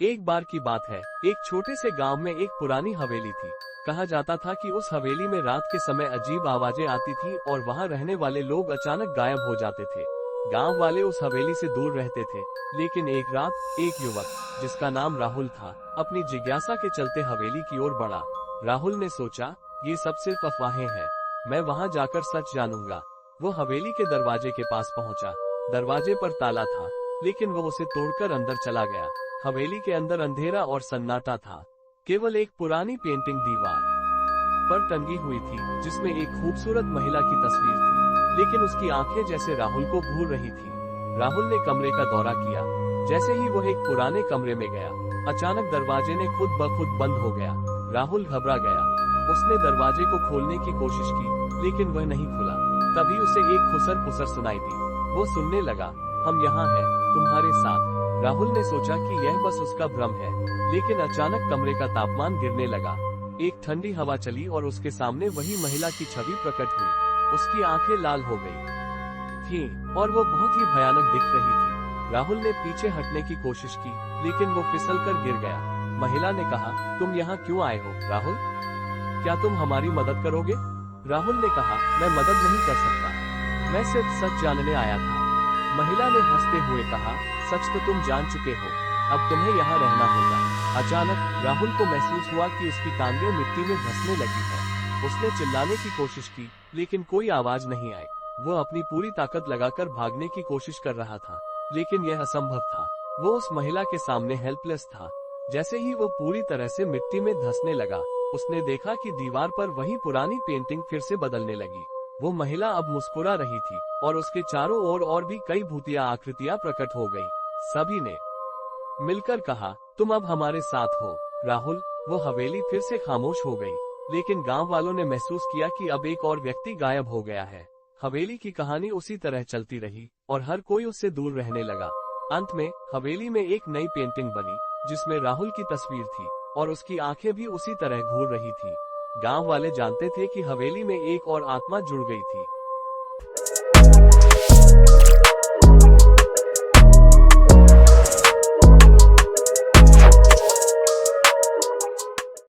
एक बार की बात है, एक छोटे से गांव में एक पुरानी हवेली थी। कहा जाता था कि उस हवेली में रात के समय अजीब आवाजें आती थी और वहां रहने वाले लोग अचानक गायब हो जाते थे। गांव वाले उस हवेली से दूर रहते थे, लेकिन एक रात एक युवक, जिसका नाम राहुल था, अपनी जिज्ञासा के चलते हवेली की ओर बढ़ा। राहुल ने सोचा, ये सब सिर्फ अफवाहें हैं, मैं वहां जाकर सच जानूंगा। वो हवेली के दरवाजे के पास पहुंचा। दरवाजे पर ताला था, लेकिन वो उसे तोड़कर अंदर चला गया। हवेली के अंदर अंधेरा और सन्नाटा था। केवल एक पुरानी पेंटिंग दीवार पर टंगी हुई थी, जिसमें एक खूबसूरत महिला की तस्वीर थी, लेकिन उसकी आंखें जैसे राहुल को घूर रही थी। राहुल ने कमरे का दौरा किया। जैसे ही वो एक पुराने कमरे में गया, अचानक दरवाजे ने खुद ब खुद बंद हो गया। राहुल घबरा गया। उसने दरवाजे को खोलने की कोशिश की, लेकिन वह नहीं खुला। तभी उसे एक खुसर पुसर सुनाई दी। वो सुनने लगा, हम यहाँ हैं, तुम्हारे साथ। राहुल ने सोचा कि यह बस उसका भ्रम है, लेकिन अचानक कमरे का तापमान गिरने लगा। एक ठंडी हवा चली और उसके सामने वही महिला की छवि प्रकट हुई। उसकी आंखें लाल हो गई थीं और वो बहुत ही भयानक दिख रही थी। राहुल ने पीछे हटने की कोशिश की, लेकिन वो फिसलकर गिर गया। महिला ने कहा, तुम यहाँ क्यों आए हो, राहुल? क्या तुम हमारी मदद करोगे? राहुल ने कहा, मैं मदद नहीं कर सकता, मैं सिर्फ सच जानने आया था। महिला ने हंसते हुए कहा, सच तो तुम जान चुके हो, अब तुम्हें यहाँ रहना होगा। अचानक राहुल को महसूस हुआ कि उसकी टांगें मिट्टी में धंसने लगी है। उसने चिल्लाने की कोशिश की, लेकिन कोई आवाज नहीं आई। वो अपनी पूरी ताकत लगाकर भागने की कोशिश कर रहा था, लेकिन यह असंभव था। वो उस महिला के सामने हेल्पलेस था। जैसे ही वो पूरी तरह से मिट्टी में धंसने लगा, उसने देखा कि दीवार पर वही पुरानी पेंटिंग फिर से बदलने लगी। वो महिला अब मुस्कुरा रही थी और उसके चारों ओर और भी कई भूतिया आकृतियां प्रकट हो गई। सभी ने मिलकर कहा, तुम अब हमारे साथ हो, राहुल। वो हवेली फिर से खामोश हो गई, लेकिन गांव वालों ने महसूस किया कि अब एक और व्यक्ति गायब हो गया है। हवेली की कहानी उसी तरह चलती रही और हर कोई उससे दूर रहने लगा। अंत में हवेली में एक नई पेंटिंग बनी, जिसमें राहुल की तस्वीर थी और उसकी आंखें भी उसी तरह घूर रही थी। गांव वाले जानते थे कि हवेली में एक और आत्मा जुड़ गई थी।